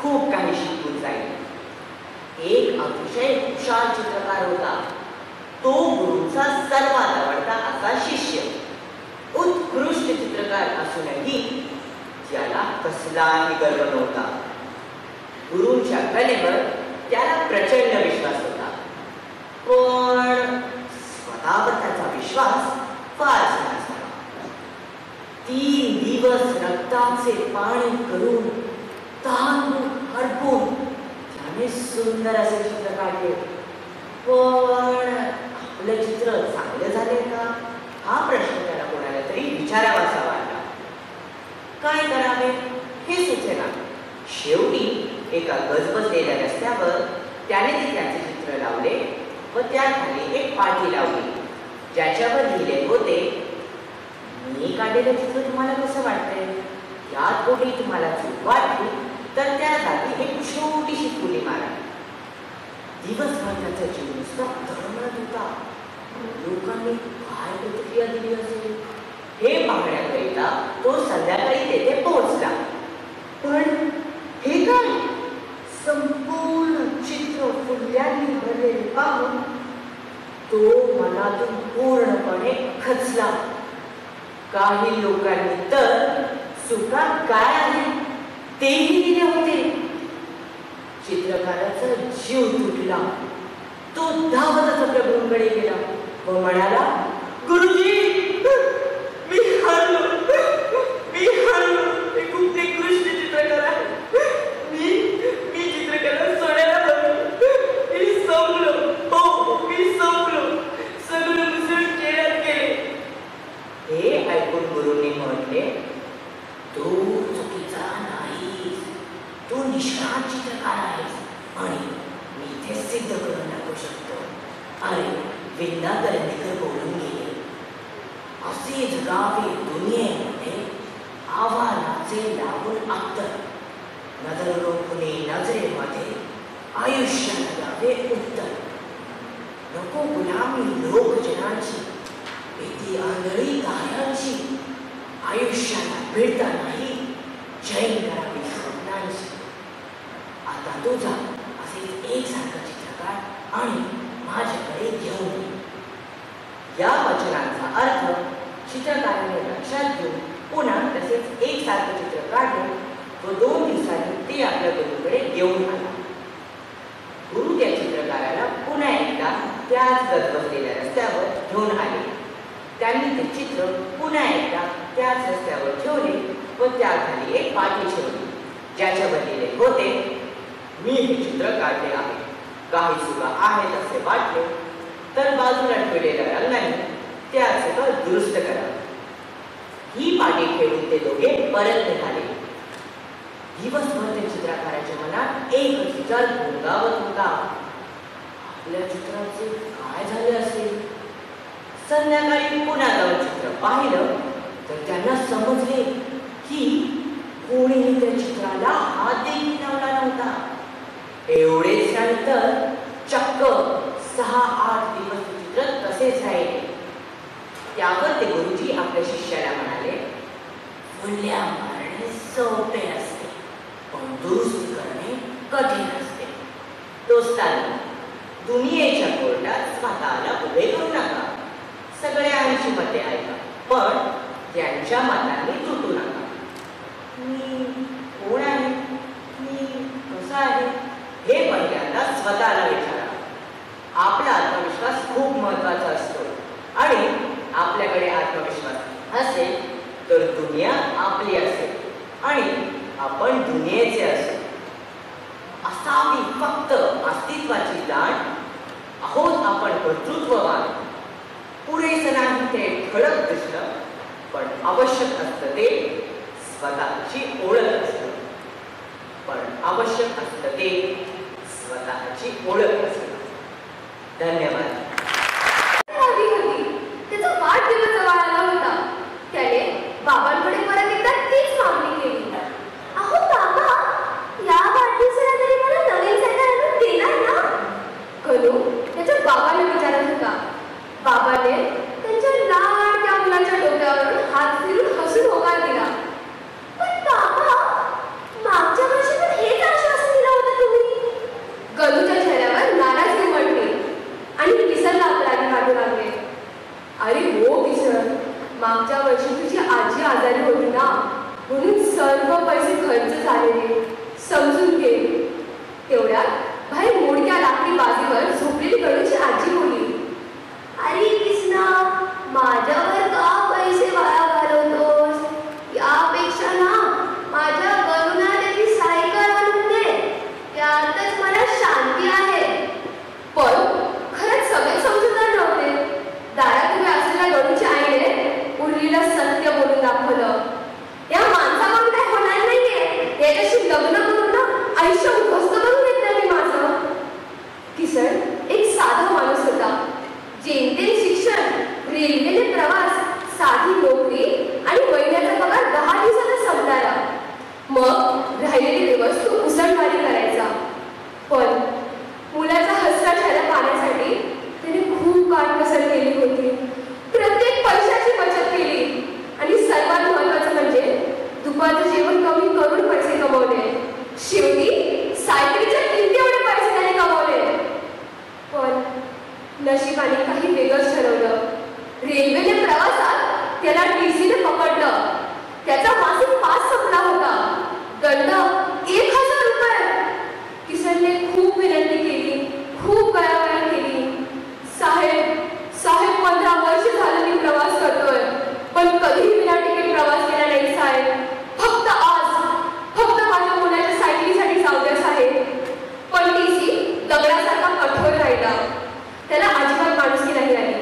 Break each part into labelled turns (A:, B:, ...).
A: खूप काही शिकून जाईल. एक अतिशय हुशार चित्रकार होता. तो गुरूंचा सर्वात आवडता असा शिष्य. उत्कृष्ट चित्रकार असूनही त्याला कसलाही गर्व नव्हता. गुरूंच्या कलेवर त्याला प्रचंड विश्वास होता, पण स्वतःवर त्याचा विश्वास फार झाला. 3 दिवस रक्ताचे पाणी करून तांदूळ हडपून त्याने सुंदर असे चित्र काढले. पण आपलं चित्र चांगलं झाले का हा प्रश्न त्याला कोणाला तरी विचारावासा वाटला. काय करावे हे सुचेना. शेवटी एका गजबजलेल्या रस्त्यावर त्याने ते त्याचे चित्र लावले व त्याखाली एक पाटी लावली ज्याच्यावर लिहिले होते, मी काढलेलं चित्र तुम्हाला कसं वाटतंय? यात कुठे तुम्हाला चूक वाटली तर त्या जागी एक छोटीशी फुली मारा. दिवसभर त्याचा जीव नुसता तळमळत होता. लोकांनी काय प्रतिक्रिया दिली असेल हे पाहण्याकरिता तो संध्याकाळी तेथे पोहोचला. पण हे काय? संपूर्ण चित्र फुल्यांनी भरलेले पाहून तो मनातून पूर्णपणे खचला. काही लोकांनी तर चुका काय आहे तेही दिले होते. चित्रकाराचा जीव तुटला. तो धावत प्रभूंकडे गेला व म्हणाला, गुरुजी, मी हरलो. ते खूप निकृष्ट चित्रकार आहे. मी चित्रकला सोडायला हवं. मी संपलो. हो, मी संपलो. सगळं मिसळून केल्यात गेले. हे ऐकून गुरुंनी म्हटले, तू चुकीचा नाहीस. तू निष्णात चित्रकार आहेस आणि मी इथे सिद्ध करून दाखवू शकतो. अरे, विंदा करंदीकर बोलून गेले, असे जगावे दुनियेमध्ये आव्हानाचे लागून अत्तर. नजर रोखणे नजरेमध्ये आयुष्य लगावे उत्तर. नको गुलामी लोकजनाची, भीती आंधळी ताऱ्यांची. आयुष्याला भिडता नाही, जैन करावी स्वप्नांची. आता तू जा, असे एकसारखं चित्रकार आणि माझ्याकडे घेऊन ये. या वचनांचा अर्थ चित्रकाराने लक्षात घेऊन पुन्हा तसेच एकसारखं चित्र काढले व 2 दिवसांनी ते आपल्या गुरुकडे घेऊन आला. गुरु त्या चित्रकाराला पुन्हा एकदा त्याच गजबजलेल्या रस्त्यावर घेऊन आले. त्यांनी ते चित्र पुन्हा एकदा त्याच रस्त्यावर ठेवले व त्याखाली एक पाटी ठेवली ज्याच्यावर लिहिले होते, मी हे चित्र काढले आहे. काही चुका आहेत असे वाटले तर बाजूला ठेवलेल्या रंगाने त्या चुका दुरुस्त करा. ही पाटी ठेवून ते दोघे परत निघाले. दिवसभर त्या चित्रकाराच्या मनात एकच विचार घोंगावत होता, आपल्या चित्राचे काय झाले असेल? संध्याकाळी पुन्हा जाऊन चित्र पाहिलं तर त्यांना समजले की कोणीही त्या चित्राला हात देखील लावला नव्हता. एवढेच नंतर चक्क 6-8 दिवस चित्र तसेच राहिले. त्यावर ते गुरुजी आपल्या शिष्याला म्हणाले, फुल्या मारणे सोपे असते पण दुरुस्त करणे कठीण असते. दोस्तांनो, दुनियेच्या कोर्टात स्वतःला उभे करू नका. सगळ्यांची मते ऐका, पण त्यांच्या मतांनी तुटू नका. मी कोण आहे, मी कसा आहे हे पहिल्यांदा स्वतःला विचारा. आपला आत्मविश्वास खूप महत्वाचा असतो आणि आपल्याकडे आत्मविश्वास असेल तर दुनिया आपली असेल आणि आपण दुनियेचे असू. असावी फक्त अस्तित्वाची जाण. आहोत आपण कर्तृत्ववान. पुरेसं नाही ते ठळक दिसणं, पण आवश्यक असतं ते स्वतःची ओळख असणं. स्वतःची ओळख असणं. धन्यवाद.
B: त्याचा वाढदिवस जवळ आला होता. त्याने बाबांकडे परत एकदा तीच मागणी केली, अहो बाबा, या वाढदिवसाला तरी मला नवीन सायकल आणून देणार ना? कलू त्याच्या बाबाला विचारत होता. बाबाने त्यांच्या लाडक्या मुलाच्या डोक्यावरून हात फिरून हसून होकार दिला. पण बाबा, मागच्या वर्षी पण हेच आश्वासन खर्च झालेले समजून घे. तेवढ्यात बाहेर मोडक्या लाकडी बाजीवर झोपलेली गणूची आजी बोलली, अरे कृष्णा, माझ्यावर का पैसे वाया घालवतोस? यापेक्षा ना माझ्या गणूला त्याची सायकल आणून दे, त्यातच मला शांती आहे. पण खरंच सगळे समजूतदार नव्हते. दारात उभे असलेल्या गणूच्या आईने उर्लीला सत्य बोलून दाखवलं. या माणसाकडून काय होणार नाहीये, त्याच्याशी लग्न करून ना आयुष्य उद्ध्वस्त करून घेतलं मी माझं. किसन एक साधा माणूस होता. जेमतेम शिक्षण, रेल्वेने प्रवास, साधी नोकरी आणि महिन्याचा पगार 10 दिवसातच संपणारा. मग राहिलेले दिवस तो उसळवारी करायचा. पण मुलाचा हसरा चेहरा पाहण्यासाठी त्याने खूप काटकसर केली होती. प्रत्येक पैशाची बचत केली आणि सर्वात महत्त्वाचं म्हणजे दुपारचं जेवण कमी करून पैसे कमवले. शेवटी सायकलीच्या किमतीएवढे पैसे त्याने कमवले. पण नशिबाने काही वेगळंच ठरवलं. रेल्वेने प्रवासात त्याला टीसीने पकडलं. त्याचा मासिक पास संपला होता. दंड 1000 रुपये. किशनने खूप विनंती केली, खूप गळावळा केली. साहेब 15 वर्ष झालं मी प्रवास करतोय, पण कधीही विना तिकीट प्रवास केला नाही साहेब. फक्त माझ्या मुलाच्या सायकलीसाठी जाऊ द्या साहेब. पण टीसी दगडासारखा कठोर राहिला. त्याला अजिबात माणुसकी नाही आली.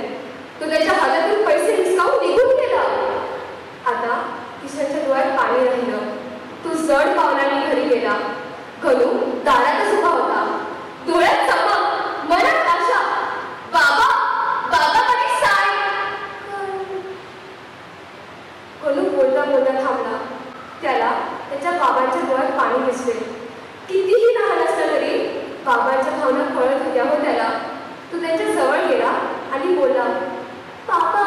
B: तो त्याच्या हातातून पैसे हिसकावून निघून गेला. आता किशनच्या डोळ्यात पाणी राहिलं. तो जड पावलांनी घरी गेला. गणू दारातच उभा होता. डोळ्यात चमक, मनात आशा. बाबा कधी साय. गणू बोलता थांबला. त्याला त्याच्या बाबांच्या डोळ्यात पाणी दिसले. कितीही लहान असलं तरी बाबांच्या भावना कळत होत्या हो त्याला. तो त्यांच्या जवळ गेला आणि बोलला, बाबा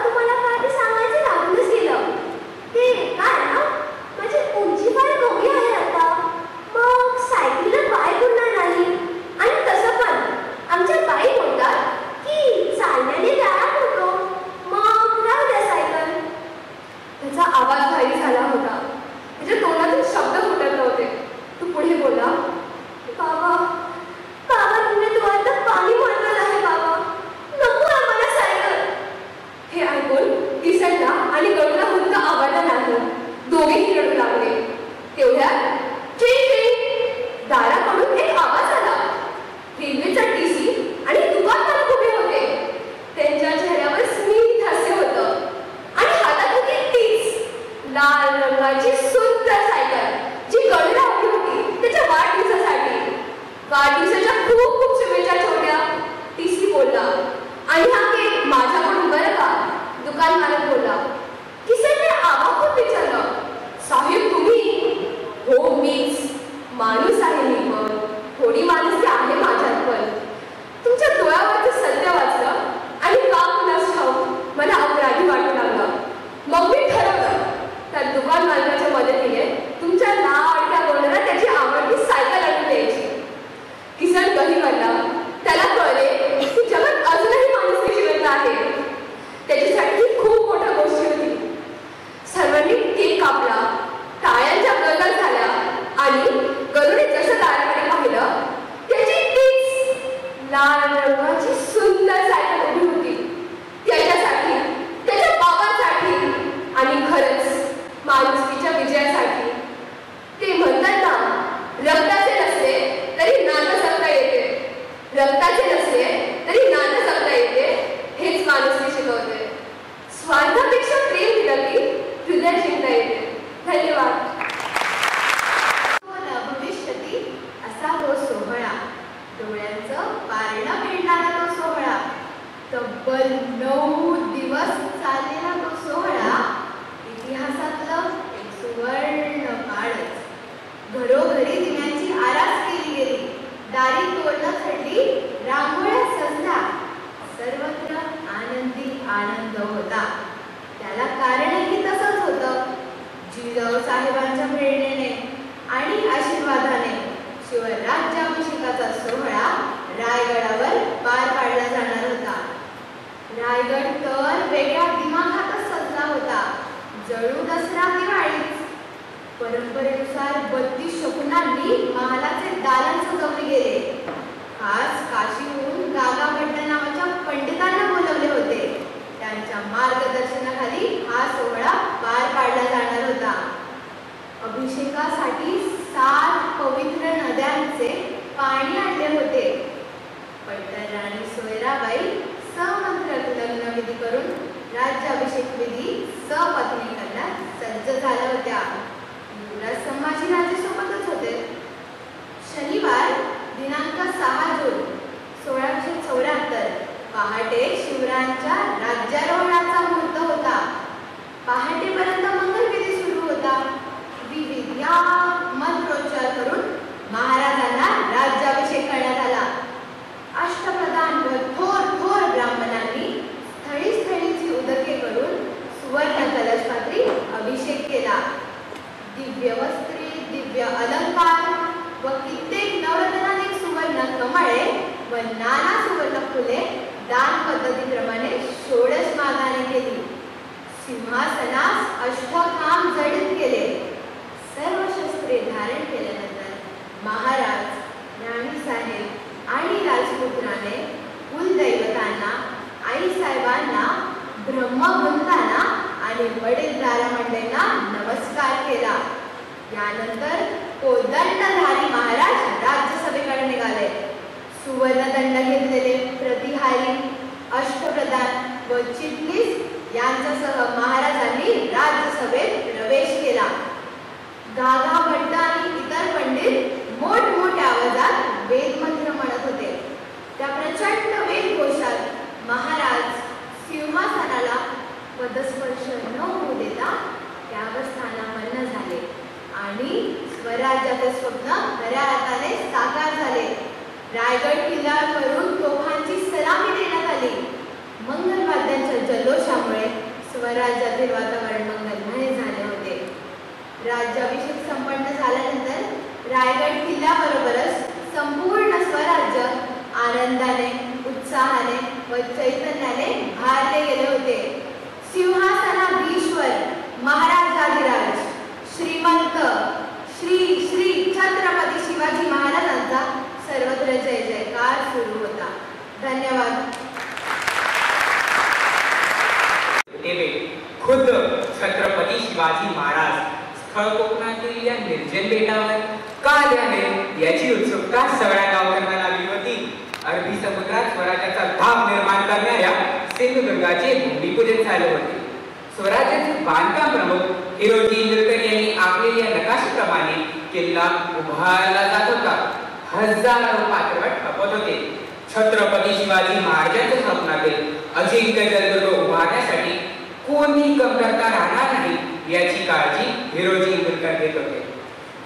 B: तुम्हाला काय ते सांगायचं लागूनच गेलं. ते काय ना, माझी उंची फार कमी आहे आता. मग सायकलीला पाय पुरणार नाही. आणि तसं पण आमच्या बाई बोलतात की चालण्याने व्यायाम होतो. मग राहू द्या सायकल. त्याचा आवाज घाई झाला होता. त्याच्या तोंडातून शब्द फुटत नव्हते. तो पुढे बोलला, बाबा तुमच्या डोळ्यात पाणी पडणार आहे. बाबा नको आम्हाला सायकल. हे ऐकून किसनला आणि गणूला मुलगा आवडला नाही. दोघेही रडू लागले. तेवढ्यात दाराकडून एक आवाज आला. रेल्वेचा टीसी आणि दुकानदार उभे होते. त्यांच्या चेहऱ्यावर स्मित हास्य होतं आणि हातात होती तीच लाल रंगाची सुंदर सायकल जी गणूला हवी होती त्याच्या वाढदिवसासाठी. वाढदिवसाच्या खूप शुभेच्छा छोट्या. टीसी बोलला, आणि हा केक माझ्याकडून बरं का. दुकान मालक बोलला. किसनने आवाज विचारलं, साहेब तुम्ही? हो मीच. माणूस आहे मी पण. थोडी माणुसकी आहे माझ्यात पण. तुमच्या डोळ्यावरचं सत्य वाचलं आणि का कुणास ठाऊक मला अपराधी वाटू लागला. मग मी ठरवलं त्या दुकान मालकाच्या मदतीने तुमच्या लाडक्या गणूला त्याची आवडती सायकल आणून द्यायची. किसन गही करला. त्याला कळले की जगात अजूनही माणुसकी जिवंत आहे. त्याच्यासाठी खूप मोठ्या गोष्टी होती. सर्वांनी केक कापला. टाळ्यांच्या गजर झाल्या आणि गणूने जसं दाराकडे पाहिलं त्याची तीच लाल रंगाची सुंदर सायकल उभी होती. त्याच्यासाठी, त्याच्या बाबांसाठी आणि खरंच माणुसकीच्या विजयासाठी. ते म्हणतात ना, रक्ताचे नसले तरी नातं जगता येते. रक्ताचे नसले तरी नातं जगता येते. हेच माणुसकी शिकवते. स्वार्थापेक्षा प्रेम दिलं की हृदय जिंकता येते. धन्यवाद. भविष्यती असा तो सोहळा, डोळ्यांचं पारणं फेडणारा तो सोहळा, तब्बल 9 दिवस चाललेला तो सोहळा इतिहासातलं एक सुवर्ण काळच. घरोघरी दिव्यांची आरास केली गेली. दारी तोरणं थडली, रांगोळ्या सजल्या. सर्वत्र आनंदी आनंद होता. त्याला कारणही तसंच होतं. जिजाऊ साहेबांच्या प्रेरणेने आणि आशीर्वादाने शिवराज्याभिषेकाचा सोहळा रायगडावर पार पाडला जाणार होता. रायगड तर वेगळ्या दिमाखातच सजला होता. जणू दसरा दिवाळीच. परंपरेनुसार 32 शकुनांनी महालाचे दालन सजवले गेले. खास काशीहून गागाभट्ट नावाच्या पंडितांना बोलवले होते. त्यांच्या मार्गदर्शनाखाली हा सोहळा पार पाडला जाणार होता. अभिषेकासाठी 7 पवित्र नद्यांचे पाणी आणले होते. पैठण राणी सोयराबाई समंत्रक लग्नविधी करून राज्याभिषेक विधी सपत्नी करण्यास सज्ज झाल्या होत्या. युवराज संभाजीराजे सोबतच होते. शनिवार दिनांक 6 जून 1674 पहाटे शिवरायांच्या राज्यारोहणाचा मुहूर्त होता. पहाटेपर्यंत मंगलविधी सुरू होता. विविध या मंत्रोच्चार करून महाराजांना राज्याभिषेक करण्यात आला. अष्टप्रधान व थोर थोर ब्राह्मणांनी स्थळी स्थळीची उदके करून सुवर्ण कलशपात्री अभिषेक केला. दिव्य वस्त्रे, दिव्य अलंकार व कित्येक नवरत्नाने सुवर्ण कमळे व नाना सुवर्ण फुले दान पद्धतीप्रमाणे षोडश मागाने केली. सिंहासनास अष्टखांब जडित केले. सर्व शस्त्रे धारण केल्यानंतर महाराज, राणीसाहेब आणि राजपुत्राने कुलदैवतांना, आईसाहेबांना, ब्रह्मगुंतांना आणि वडीलधार मंडळींना नमस्कार केला. यानंतर कोदंडधारी महाराज राज्यसभेकडे निघाले. सुवर्णदंड घेतलेले प्रतिहारी, अष्टप्रधान व चिटणीस यांच्यासह महाराजांनी राज्यसभेत प्रवेश केला. गागाभट्ट आणि इतर पंडित मोठमोठ्या आवाजात वेदमंत्र म्हणत होते. त्या प्रचंड वेदघोषात महाराज सिंहासनाला पदस्पर्श न होऊ देता त्यावर स्थानापन्न झाले आणि स्वराज्याचे स्वप्न खऱ्या अर्थाने साकार झाले. रायगड किल्ल्यावरून तोफांची सलामी देण्यात आली. मंगलवाद्यांच्या जल्लोषामुळे स्वराज्यातील वातावरण मंगलमय झाले होते. राज्याभिषेक संपन्न झाल्यानंतर रायगड किल्ल्याबरोबरच संपूर्ण स्वराज्य आनंदाने, उत्साहाने व चैतन्याने भारले गेले होते. सिंहासनाधीश्वर महाराजाधिराज श्रीमंत श्री श्री छत्रपती शिवाजी महाराजांचा सर्वत्र जय जयकार सुरू होता. धन्यवाद.
C: खुद्द छत्रपती शिवाजी महाराज स्थळ कोकणातील या निर्जन बेटावर का आले आहेत याची उत्सुकता सगळ्या गावकऱ्यांना लागली होती. अरबी समुद्रात स्वराज्याचा धाम निर्माण करणाऱ्या सिंधुदुर्गाचे भूमिपूजन झाले होते. स्वराज्याचे बांधकाम प्रमुख हिरोजी इंदुरकर यांनी आखलेल्या नकाशाप्रमाणे किल्ला उभारला जात होता. हजारो पात्रवट खपत होते. छत्रपती शिवाजी महाराजांच्या स्वप्नातील अजिंक्य जलदुर्ग उभारण्यासाठी कोणी कमतरता राहणार नाही याची काळजी हिरोजी इंदुरकर घेत होते.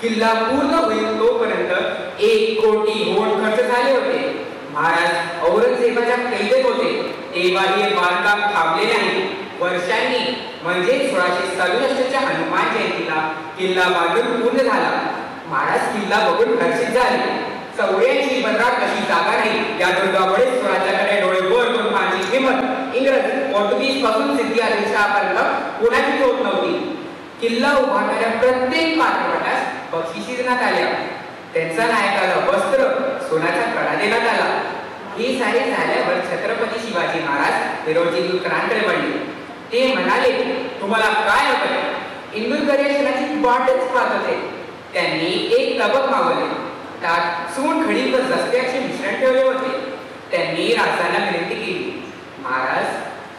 C: किल्ला पूर्ण होईल तोपर्यंत 1 कोटी होड खर्च झाले होते. महाराज औरंगजेबाच्या कैदेत होते तेव्हाही हे बांधकाम थांबले नाही. वर्षांनी म्हणजे 1667च्या हनुमान जयंतीला किल्ला बांधून पूर्ण झाला. महाराज किल्ला बघून हर्षित झाले. 84 पदरात अशी जागा नाही. या दुर्गामुळे स्वराज्याकडे डोळे वर करून पाहण्याची हिंमत इंग्रज, पोर्तुगीज पासून सिद्धी आदिलशाहापर्यंत कोणाचीच होत नव्हती. किल्ला उभारणाऱ्या प्रत्येक पात्रवटास बक्षिसी देण्यात आल्या. त्यांचा नायकाला वस्त्र, सोन्याचा कडा देण्यात आला. हे सारे झाल्यावर छत्रपती शिवाजी महाराज हिरोजी इंदुरकरांकडे वळले. ते म्हणाले, तुम्हाला काय हवंय? इंदुरकर या क्षणाची वाटच पाहत होते. त्यांनी एक तबक मागवले. त्यात चून, खडी व रस्त्याचे मिश्रण ठेवले होते. त्यांनी राजांना विनंती केली, महाराज,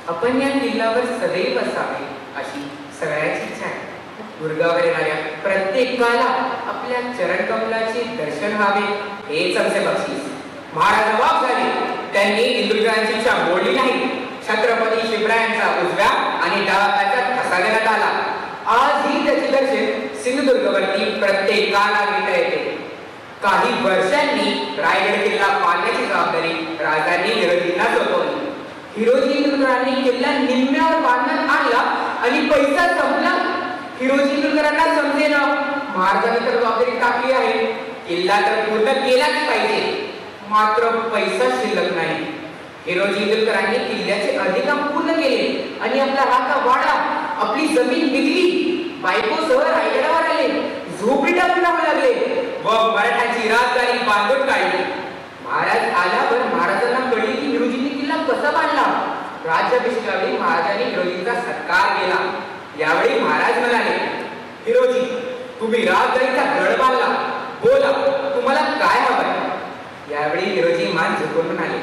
C: आपण या किल्ल्यावर सदैव असावे अशी सगळ्याची इच्छा आहे. दुर्गावर येणाऱ्या प्रत्येकाला आपल्या चरणकमलाचे दर्शन व्हावे हेच आमचे बक्षीस. महाराज जबाब झाले. त्यांनी इंदुरकरांची इच्छा मोडली नाही. छत्रपती शिवरायांचा उजव्या आणि डाव्या पायाचा ठसा देण्यात आला. आजही त्याचे दर्शन सिंधुदुर्गवरती प्रत्येकाला घेता येते. काही वर्षांनी रायगड किल्ला बांधण्याची जबाबदारी राजांनी हिरोजींना सोपवली. हिरोजी इंदुरकरांनी किल्ला निम्म्यावर बांधण्यात आणला आणि पैसा संपला. हिरोजी इंदुरकरांना समजेना, महाराजांनी तर जबाबदारी टाकली आहे, किल्ला तर पूर्ण केलाच पाहिजे, मात्र पैसा शिल्लक नाही. हिरोजी इंदुरकरांनी किल्ल्याचे अधिकार पूर्ण केले आणि आपला राखा वाडा, आपली जमीन विकली. बायकोसह रायगडावर आले. झोपडी टाकून टाकू लागले व मराठाची राजधानी बांधून काढली. महाराज आल्यावर महाराजांना कळले की हिरोजींनी किल्ला कसा बांधला. राज्याभिषेकावेळी महाराजांनी हिरोजींचा सत्कार केला. यावेळी महाराज म्हणाले, हिरोजी, तुम्ही राजधानीचा गड बांधला, बोला तुम्हाला काय हवंय. यावेळी हिरोजी मान झुकवून म्हणाले,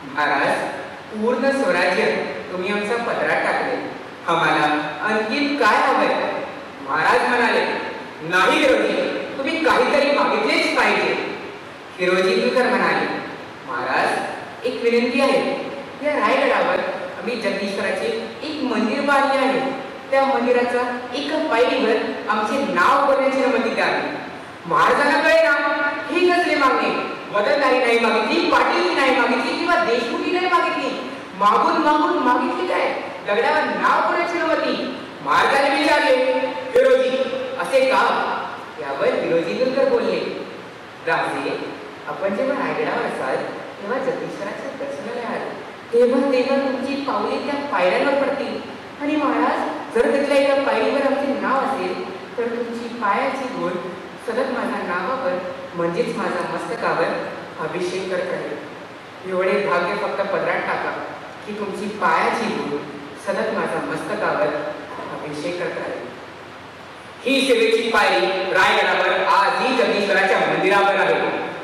C: महाराज, पूर्ण स्वराज्य तुम्ही आमच्या पदरात टाकले, आम्हाला आणखी काय हवंय. महाराज म्हणाले, नाही हिरोजी, तुम्ही काहीतरी मागितलेच पाहिजे. हिरोजी तुकर म्हणाले, महाराज, एक विनंती आहे. या रायगडावर आम्ही जगदीश्वराचे एक मंदिर बांधले आहे. त्या मंदिराच्या एका पायरीवर आमचे नाव करण्याची अनुमती द्यावी. महाराजांना कळे ना, हे कसले मागणे. वदनदारी नाही मागितली, पाटील नाही मागितली किंवा देशमुखी नाही मागितली, मागून मागून मागितली काय दगडावर नाव करण्याची अनुमती. महाराजांनी विचारले, हिरोजी असे का. यावर हिरोजी तुकर बोलले, राजे, आपण जेव्हा रायगडावर असाल तेव्हा जगदीश्वराच्या दर्शनाला आहात, तेव्हा तेव्हा तुमची पावले त्या पायऱ्यांवर पडतील. आणि महाराज, जर त्यातल्या एका पायरीवर आमचे नाव असेल तर तुमची पायाची धूळ सतत माझ्या नावावर म्हणजेच माझ्या मस्तकावर अभिषेक करत राहील. एवढे भाग्य फक्त पदरात टाका की तुमची पायाची धूळ सतत माझ्या मस्तकावर अभिषेक करत राहील. ही सेवेची पायरी रायगडावर आजही जगदीश्वराच्या मंदिरावर आहे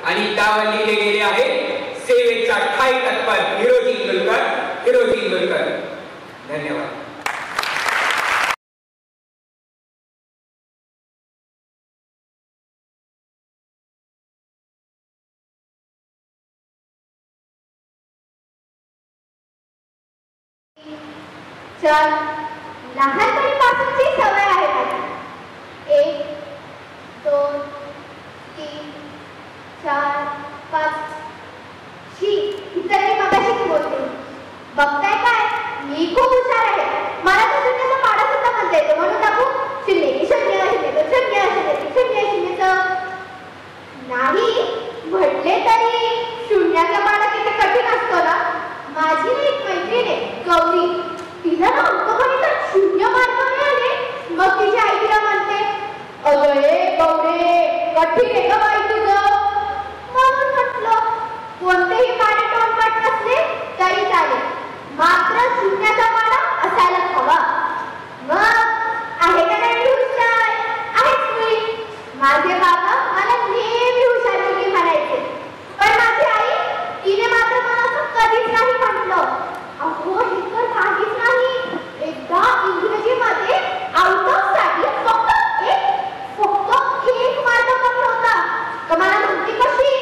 C: आणि त्यावर लिहिले गेले आहे, सेवेच्या ठाई तत्पर हिरोजी इंदुलकर, हिरोजी इंदुलकर. धन्यवाद.
B: चल, लहानपणीपासूनची सवय आहे माझी. 1 2 3 4 5. शी, इतर मी मगाशी बोलते. बघताय काय, मी खूप हुशार आहे. मला तर शून्याचा पाडा सुद्धा म्हणता येतो. म्हणून टाकू शून्य की शून्य, शून्य शून्य शून्य शून्य शून्यचं नाही म्हटले तरी शून्याचा पाडा किती कठीण असतो ना. माझी एक मैत्रीण आहे गौरी, तिला ना अंकगणितात 0 मार्क मिळाले. मग तिची आई तिला म्हणते, अगं ए गौरे, कठीण आहे का बाई तुझं. म्हणून म्हटलं, कोणतेही पाडे तोंडपाठ नसले तरी चालेल, मात्र शून्याचा पाडा असायलाच हवा. मग आहे का नाही हुशार. आहेच मी. माझे बाबा मला नेहमी हुशार मुलगी म्हणायचे, पण माझी आई तिने मात्र मला असं कधीच नाही म्हटलं. अहो, हे तर काहीच नाही. एकदा इंग्रजीमध्ये आउट ऑफ साठी फक्त एक मार्क कमी होता. तर मला म्हणते कशी,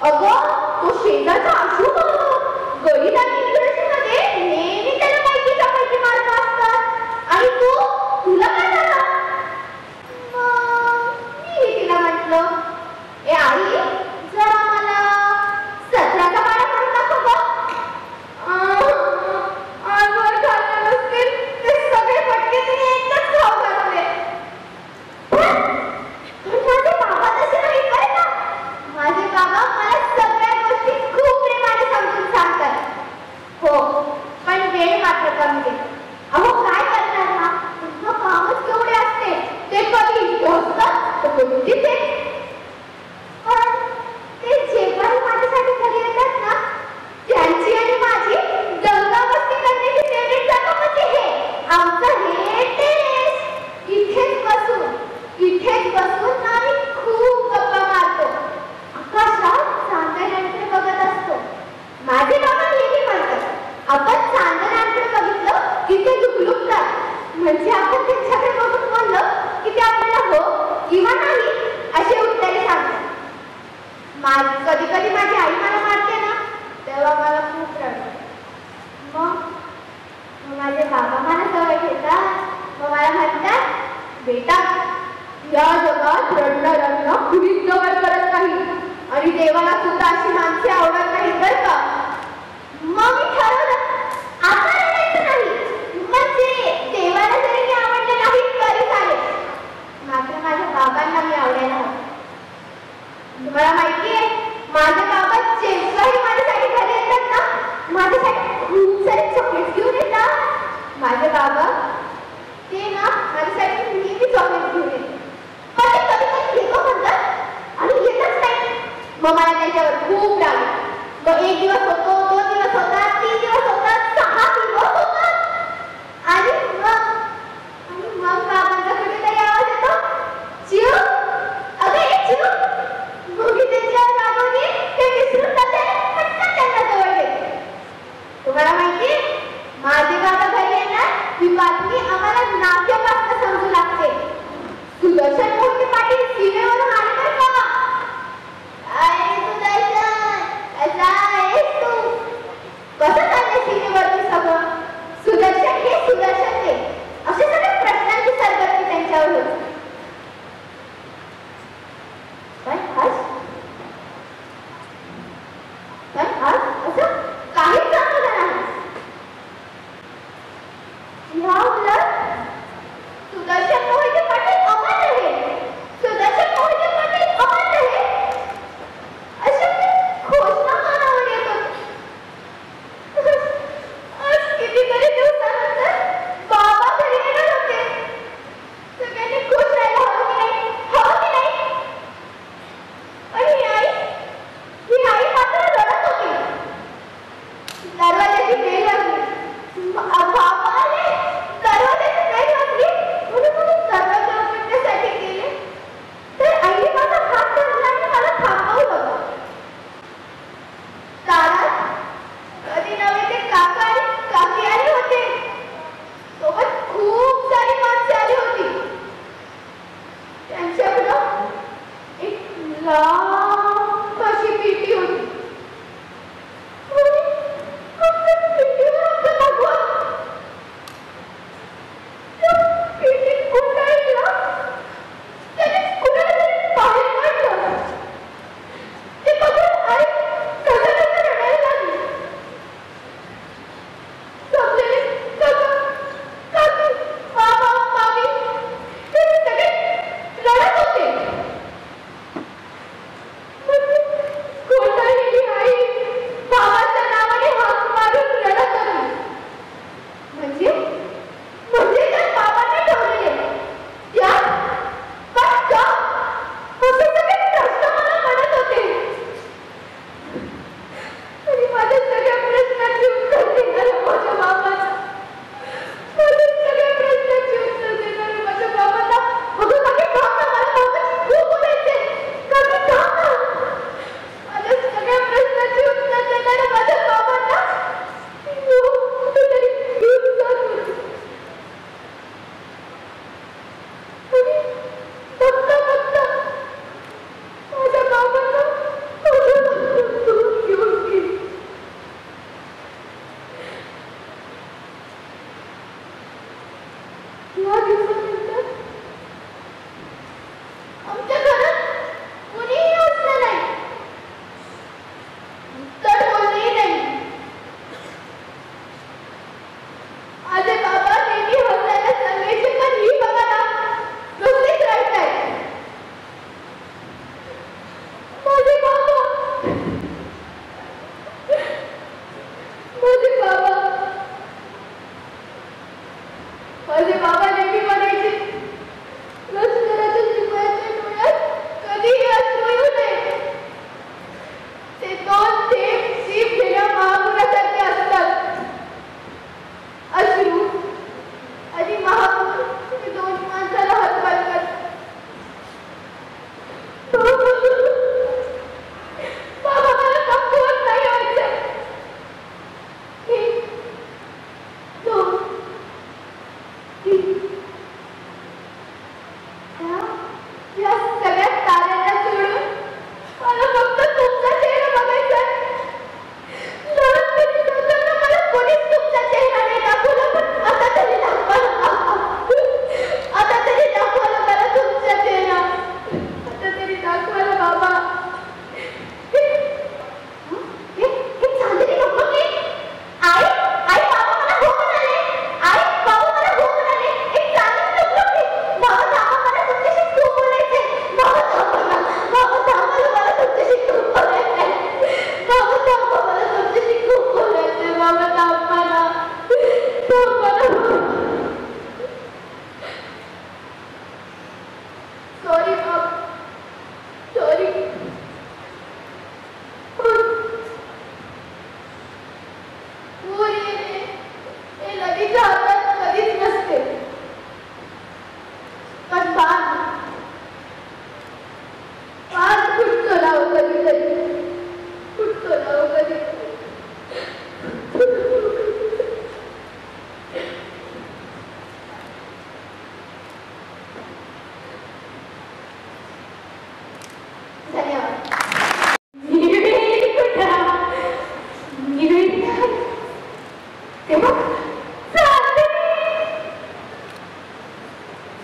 B: अगं तो शेजारचा अशोक गणित आणि इंग्रजीमध्ये नेहमी त्याला माहितीचा पैकी मार्क असतात आणि तुला काय झालं. मी तिला म्हटलं, ए आई, जरा मला 17चा पाडा म्हणून दाखव गं. आजवर घालले नसतील ते सगळे फटके तिने एकदाच खाऊ घातले. माझे बाबा तसे नाही बरं का. माझे बाबा मला सगळ्या गोष्टी खूप प्रेमाने समजून सांगतात. हो, पण वेळ मात्र कमी आहे. अहो, काय करणार ना, तुझं कामच केवढे असते. ते कधी इथे असतात तर कधी तिथे. पण ते जेव्हाही माझ्यासाठी घरी येतात ना, त्यांची आणि माझी दंगा मस्ती करण्याची फेवरेट जागा म्हणजे हे आमचं हे टेरेस. इथेच बसून आम्ही खूप गप्पा मारतो. आकाशात चांदण्यांकडे बघत असतो. माझे बाबा नेहमी म्हणतात, आपण चांदण्यांकडे बघितलं की ते लुकलुकतात. म्हणजे आपण त्यांच्याकडे बघून बोललं की ते आपल्याला हो किंवा नाही असे उत्तरे सांगतात. कधी कधी माझी आई मला मारते ना, तेव्हा मला खूप रडतं. मग माझे बाबा मला जवळ घेतात. मग मला म्हणतात, बेटा, या जगात रडणाऱ्यांना कुणीच जवळ करत नाही आणि देवाला सुद्धा अशी माणसे आवडत नाही बरं का. मग मी ठरवलं, आता रडायचं नाही. म्हणजे देवाला जरी मी आवडले नाही तरी चालेल, मात्र माझ्या बाबांना मी आवडायला हवं. तुम्हाला माहिती आहे, माझे बाबा जेव्हाही माझ्यासाठी घरी येतात ना, माझ्यासाठी खूप सारे चॉकलेट घेऊन येतात. माझे बाबा ते ना माझ्यासाठी नेहमी चॉकलेट घेऊन येतात. पण मग मला त्याच्यावर खूप राग. मग 1 दिवस होतो, 2 दिवस होतात, 3 दिवस होतात, 6 दिवस होतात आणि मग बाबांचा कुठेतरी आवाज येतो, चिव, अगं हे चिव. मग मी त्याच्यावर रागवली, ते विसरून जाते, पटकन त्यांना जवळ घेते. तुम्हाला माहिती माझे बाबा घरी येणार ही बातमी आम्हाला नाट्यपात्र समजू लागते. सुदर्शन मोहिते पाटील सीमेवरून आले तर का? अरे सुदर्शन, कसा आहेस तू? कसं चाललंय सीमेवरती सगळं? सुदर्शन हे सुदर्शन ते असे सगळे प्रश्नांची सरबत्ती त्यांच्यावर होती. पण आज असं काहीच चांगलं नाही. या उलट सुदर्शन मोहिते पाटील अमर रहे, सुदर्शन मोहिते पाटील अमर रहे अशा घोषणा कानावर येत होत्या. आज कितीतरी दिवसानंतर बाबा घरी येणार होते. सगळ्यांनी खुश राहायला हवं की नाही? हवं की नाही? आणि ही आई मात्र रडत होती. दरवाजाची बेल वाजली. बाबा आले. दरवाजाची बेल वाजली म्हणून दरवाजा उघडण्यासाठी गेले तर आईने माझा हात धरला आणि मला थांबवलं. दारात कधी नव्हे ते काका आणि काकी आले होते. सोबत खूप सारी माणसे आली होती. त्यांच्याकडं एक लांब अशी पेटी होती.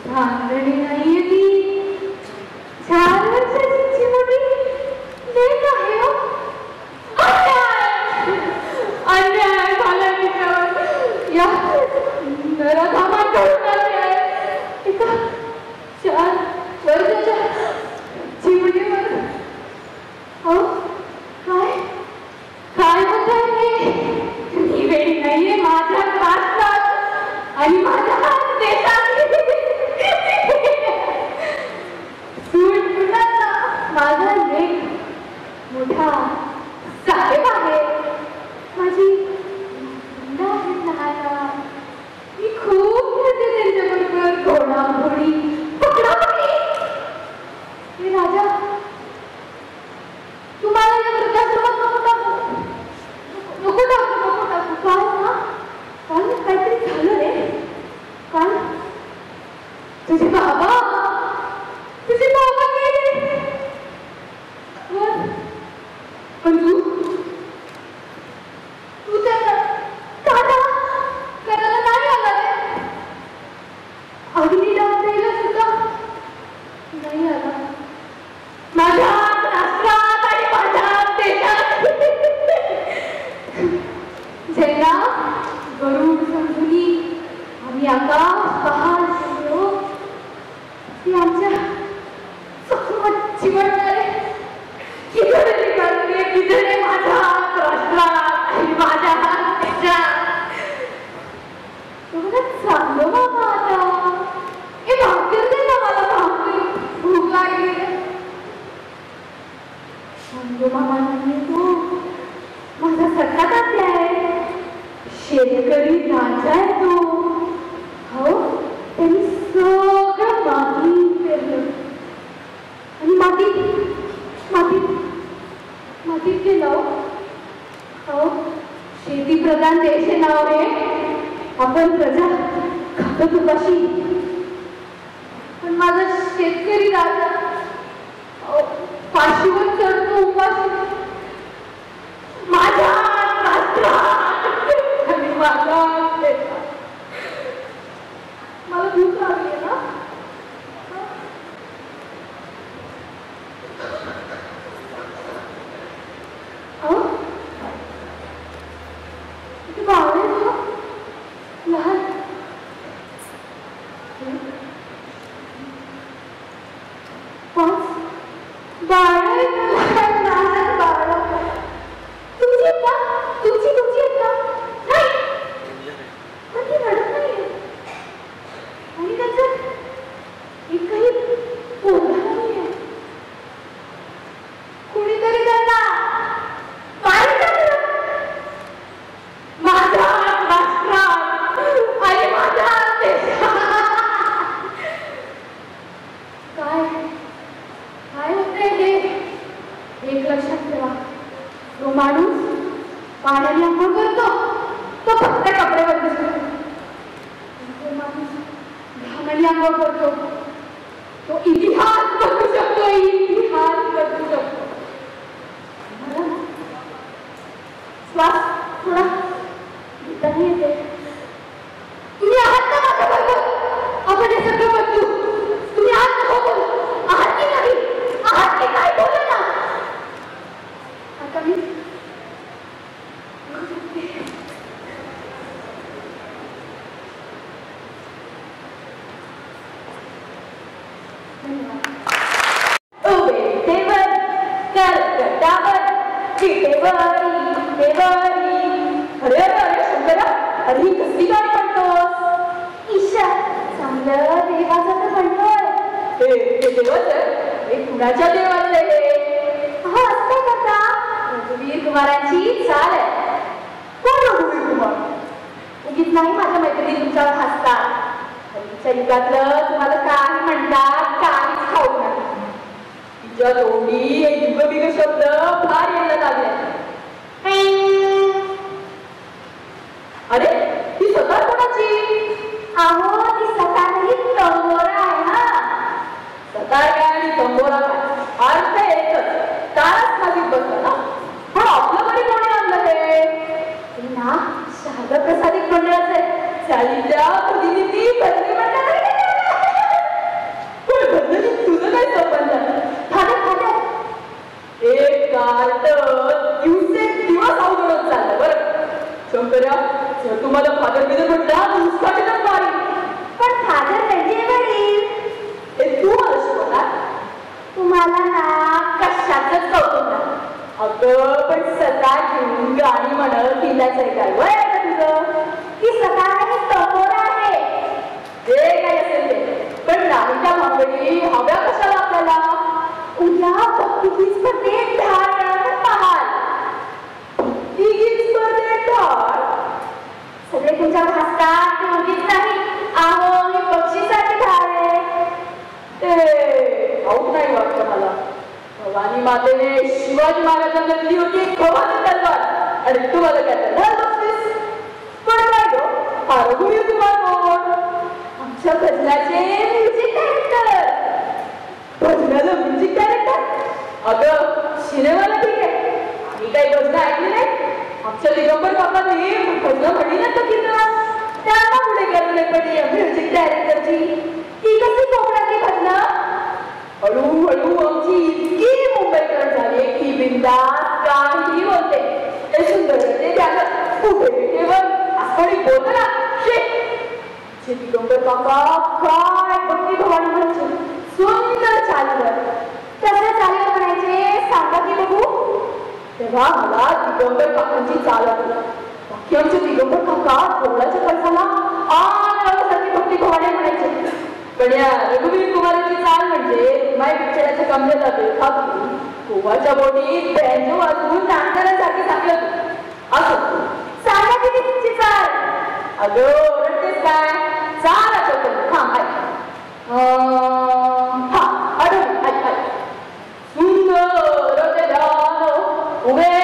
B: भांगडी नाहीये ती 4 वर्षाची चिमुरडी लेक आहे हो. अन्याय झाला तिच्यावर. या नराधामात करून आले आहे एका 4 वर्षाच्या चिमुरडीवर. हो काय काय म्हणताय? मी वेळी नाहीये माझ्या राष्ट्रात आणि माझ्या देशात. माझा लेख मोठा साहेब आहे. माझी मी खूप खेळते त्यांच्याबरोबर. घोडाघोडी पकडापकडी. हे राजा तुम्हाला या वृद्धाश्रमात नको टाकू. नको टाकू नको टाकू. काल ना काल काहीतरी झालं रे. काल तुझे बाबा गेले. पण तू त्याला करायला नाही आला रे. अग्निदान द्यायला सुद्धा नाही आला. माझ्या राष्ट्रात आणि माझ्या देशात ज्यांना गरुड समजुनी आम्ही आकाश पहाड समजलो ती आमच्या चिवडणारे किती माझ्या राष्ट्रात आणि माझ्या देशात. तुम्हाला चांगलं बाबा आता हे भाकर दे ना मला. भाकरी भूक लागली. चांगलं मामा नाही तो माझा सगळा तात्या आहे. शेतकरी राजा आहे तो. हो त्यांनी सगळं माती पेरलं आणि मातीत गेलं. हो शेती प्रधान देश आहे नाव रे. आपण प्रजा खातो तुपाशी. पण माझा शेतकरी राजा फाशीवर चढतो उपाशी. माझ्या राष्ट्रात आणि माझ्या देशात. मला भूक लागली आहे ना. लहान बाळ तुमची आहेत का? तुमची आहेत का? नाही पण ती रडत नाहीये आणि त्याच्यात एकही पोरगा नाहीये. कुणीतरी त्यांना काय करलं. माझ्या राष्ट्रात आणि माझ्या देशात काय होते हे एक लक्षात ठेवा. तो माणूस पाण्याने अंघोळ करतो तो फक्त कपड्यावर दिसतो. तो माणूस घामाने अंघोळ करतो तो इतिहास बदलू शकतो. इतिहास बदलू शकतो. श्वास थोडा घेताना येते. तुम्ही आहात ना माझ्याबरोबर. आपण हे सगळं बदलू. तुम्ही आहात ना. हो बोल. आहात की नाही? आहात की काय? बोला ना. आता मी उभेवर कर्कटावर चिटेवरी अरे अरे शंकरा अरे कसली गाणी म्हणतोस? ईशा चांगलं देवाचं तर म्हणतोय. हे देवाचं हे कुणाच्या देवाचं आहे? हो असते कथा. रघुवीर कुमारांची चाल आहे. कोण रघुवीर कुमार? उगीच नाही माझ्या मैत्रिणी तुमच्यावर हसतात. चरित्रातलं तुम्हाला काही म्हणतात काहीच खाऊ नका. तिच्या तोंडी हे युगबिग शब्द फार यायला लागले. अरे ती सतार कोणाची? अहो ती सतार ही तंबोरा आहे ना. सतार काय आणि तंबोरा काय अर्थ एकच. तारच नागीत बसला ना. पण आपलं बरी कोणी आणलं हे ना? शारदा प्रसादिक मंडळाचे चालीच्या प्रतिनिधी बदली मंडळ.
A: फादर मी म्हटला मुस्काटीतच मारी.
B: पण फादर म्हणजे वडील.
A: हे तू मला शिकवणार?
B: तुम्हाला ना कशाचंच कौतुक नाही.
A: अगं पण स्वतः घेऊन गाणी म्हणत किल्ल्याचं आहे काय वय आता तुझं?
B: ती स्वतःही समोर आहे.
A: जे काही असेल ते, पण राणीच्या भांगडी हव्या कशाला आपल्याला?
B: उद्या भक्तीची स्पर्धेत धार पाहाल.
A: तिघी स्पर्धेत धार?
B: सगळे तुमच्यावर हसतात ते उगीच नाही. आहो मी पक्षीसाठी धार आहे.
A: ते ठाऊक नाही वाटतं मला. भवानी मातेने शिवाजी महाराजांना दिली होती खवाची तलवार आणि तू मला काय तलवार बसलीस? पण काय गो हा रघुवीर कुमार कोण?
B: आमच्या भजनाचे म्युझिक डायरेक्टर.
A: भजनाचं म्युझिक डायरेक्टर? अगं सिनेमाला ठीक आहे, आम्ही काही भजनं ऐकली नाही. आमच्या दिगंबर काकांनी भजनं म्हणली ना तर किती त्यांना पुढे करले पडली म्युझिक डायरेक्टरची.
B: ती कशी कोकणातली भजनं?
A: हळूहळू आमची इतकी मुंबईकर झाली की बिंदास काहीही बोलते. हे सुंदर ते त्याला कुठे केवळ असं बोलतो ना शे दिगंबर काका काय भक्ती भवानी म्हणायचे. सुंदर चाललं.
B: कसं चाललं म्हणायचे सांगा की बघू.
A: तेव्हा मला दिगंबर काकांची चाल आली. बाकी आमचे दिगंबर काका डोळ्याच्या कळसाला आल्यासारखी भक्ती भवानी म्हणायचे. पण या रघुवीर कुमाराची चाल म्हणजे माय पिक्चराच्या कमरेला बेखा कोवाच्या बोटीत बँजो वाजवून नाचणाऱ्यासारखी सांगत असं.
B: सांगा किती तुमची चाल?
A: अगं ओरडतेस काय? चाल आठवतं थांब ऐक. हा आठवलं ऐक ऐक. सुंदर ते ध्यान उभे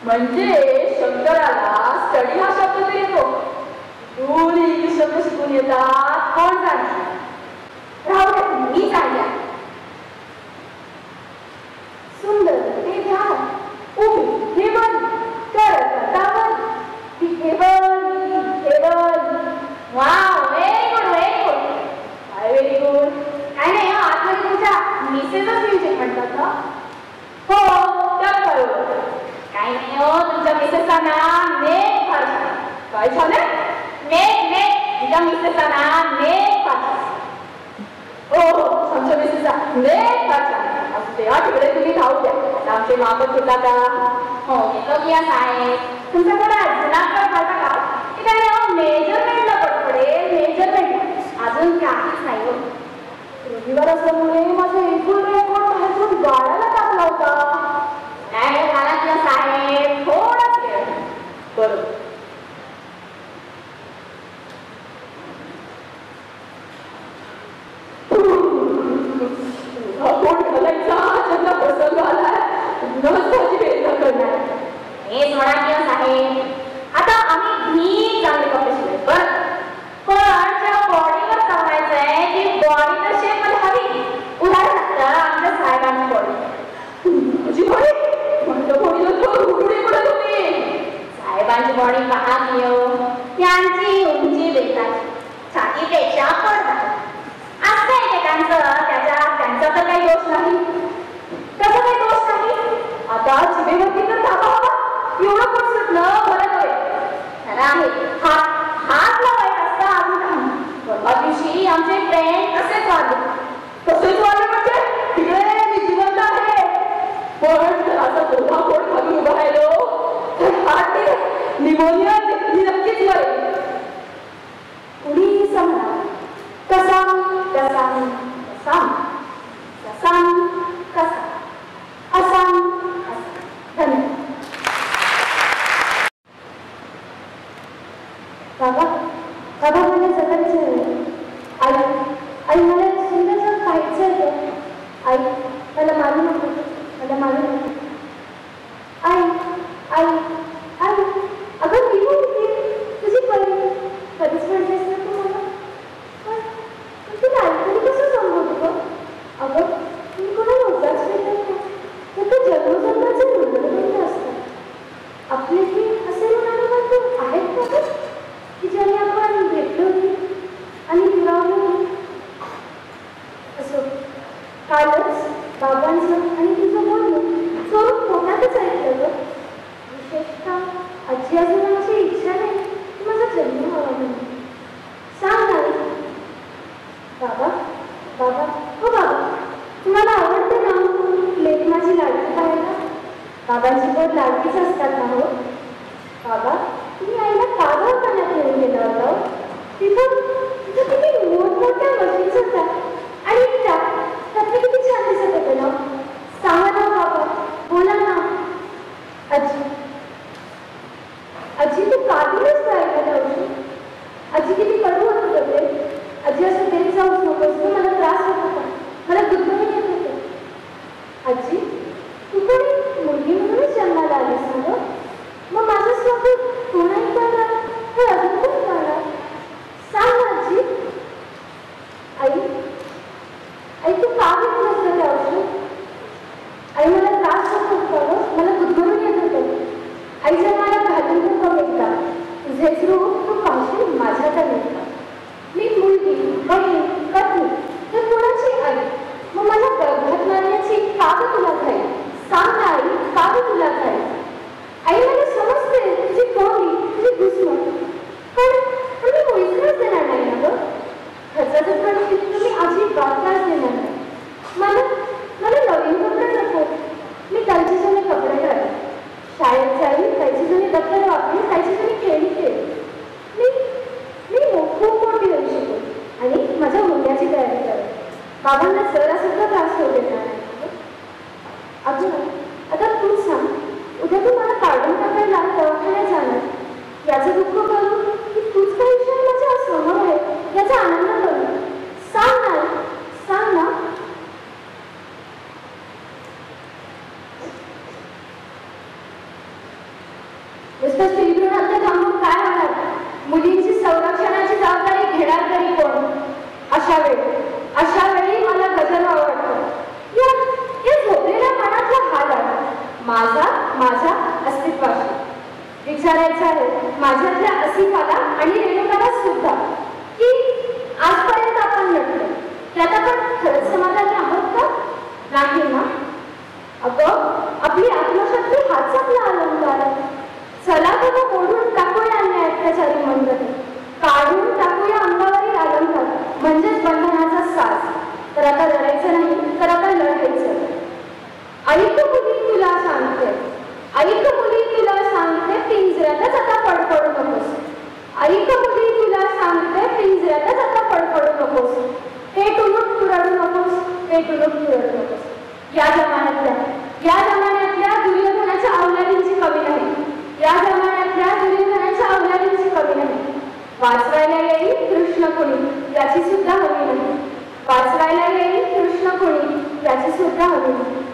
A: म्हणजे शंकराला स्टडी हा शब्द तरी येतो. दोन इंग्लिश शब्द शिकून येतात कोण जाणार?
B: राहू द्या मी सांगा. सुंदर ते ध्यान उभी ठेवण करत दावण ठेवण wow very good very good.
A: काय व्हेरी गुड?
B: काय नाही आतमध्ये तुमच्या मिसेसच म्युझिक म्हणतात का?
A: हो त्यात काय होतं?
B: काय नाही हो तुमच्या मिसेसचा नाम मेघ फार छान.
A: काय छान आहे?
B: मेघ मेघ तुमच्या मिसेसचा नाम मेघ फार छान.
A: हो आमच्या मिसेसचा मेघ फार छान. असं ते तिकडे तुम्ही खाऊ द्या. आमचे मापत होता का?
B: हो येतो की आहे. तुमच्याकडे जुनागड माहिती का? ते काय हो मेजरमेंटला पडपडे मेजरमेंट अजून काहीच नाही हो.
A: रविवार असल्यामुळे माझा एकूण रेकॉर्ड बाहेरून गाड्याला टाकला होता.
B: नाही झाला की साहेब थोडाच वेळ.
A: बरं कोण घालायचा ज्यांना प्रसंग आलाय नमस्कारची वेदना करणार.
B: हे थोडा दिवस आहे. आता आम्ही भीक चांगले कपडे शिवले बरं. पण ज्या बॉडीवर चालवायचं आहे ती बॉडी तर शेपमध्ये हवी.
A: निमोनिया ही नक्कीच मरेल.
B: कुणीही समजा कसा कसा कसा कसा कसा असा धन्यवाद. बाबा बाबा मला जगायचं आहे. आई आई मला सुंदर जग पाहायचं आहे. आई मला मारू नको, मला मारू नको. आई आई आई अगं मी बोलते तुझी परी कधीच म्हणतेस ना तू मला. पण तू लहानपणी कसं सांगतो गं? अगं मी कोणाला उगाच भेटत नाही. तर ते जन्मजन्माचे मूल्यबंध असतात. आपले की असे म्हणाले आहेत का गं की ज्याने आपण भेटलो नाही आणि दुरावलो नाही. असो कालच बाबांचं आणि तुझं बोलणं चोरून पोटातच ऐकलं गं. विशेषतः आजी आजोबांची इच्छा नाही की माझा जन्म व्हावा म्हणून. सांग ना बाबा बाबा हो बाबा तुम्हाला आवडते ना लेखनाची लाडकी पाहायला. बाबांची बोट लाडकीच असतात ना हो. बाबा तुम्ही आईला कागद पाण्यात घेऊन गेला होता. तिथं किती मोठमोठ्या मशीन्स होत्या आणि त्यातले किती छान दिसत होते ना. सांगा ना बाबा बोला ना. आजी आजी तू कागदच पाहायला जाऊ. आजी किती कडू होत होते. आजी असं देत जाऊच नकोस तू मला त्रास होत होता. मला दुर्गमी येत होते. आजी तू पण मुलगी म्हणूनच जन्माला आलीस ना गं. मग माझं स्वतः कोणाही करणार हे अजून कोण करणार. सांग आजी. आई आई तू का घेतलंस ना त्या औषध. आई मला त्रास होत होता गं. मला गुदगुरून येत होतं. आई जर मला घालून नको एकदा तुझेच रूप तू पाहशील माझ्याकडे एकदा. मी मुलगी बहीण पत्नी तर कोणाची आई. मग मला गर्भात मारण्याची का गं तुला घाई. सांग ना आई का गं तुला घाई. आई मला समजते तुझी कोणी तुझी दुश्मन पण मी मुळीच देणार नाही ना गं. ह्याचा जर तुम्ही अजिबात त्रास देणार नाही. मला मला नवीन कपडे नको. मी त्यांचे जुने कपडे घाल. शाळेत जाईल त्याची जुनी दप्तर वापरून त्याची जुनी खेळी खेळ. मी खूप मोठी होऊ शिकू आणि माझ्या मुलग्याची तयारी करेल. बाबांना जरा सुद्धा त्रास होऊ देणार नाही. अजून आता तू सांग उद्या तू मला काढून टाकायला दवाखान्यात जाणार याचं दुःख करून की तूच काही विषय माझ्या समोर आहे याचा आनंद करू. सांग ना सांग ना. नुसतं स्त्रीभ्रूणात्य थांबून काय होणार. मुलींची संरक्षणाची जबाबदारी घेणार तरी कोण. अशा वेळी मला गजल आवडतं. या झोपलेल्या मनातला हाल आहे माझ्या अस्तित्वाशी. विचारायचं आहे माझ्यातल्या असिफाला आणि रेणुकाला सुद्धा की आजपर्यंत आपण नटलो त्यात आपण खरंच समाधानी आहोत का. नाही ना. अगं आपली आत्मशक्ती हाच आपला अलंकार. चला बाबा मोडून टाकूया अन्याय अत्याचारी मंडळ. काढून टाकूया अंगावरील अलंकार म्हणजेच बंधनाचा साज. तर आता लढायचं नाही तर आता लढायचं. ऐक मुली तुला सांगते ऐक मुली तुला सांगते पिंजऱ्यातच आता पडपडू नकोस. ऐक मुली तुला सांगते पिंजऱ्यातच आता पडपडू नकोस. हे टुलून तुरडू नकोस. हे टुलून तुरडू नकोस. या जमान्यातल्या दुर्योधनाच्या अवलादींची कमी नाही. या जमान्यातल्या दुर्योधनाच्या अवलादींची कमी नाही. वाचवायला येईल कृष्ण कोणी याची सुद्धा हवी नाही. वाचवायला येईल कृष्ण कोणी याची सुद्धा हवी नाही.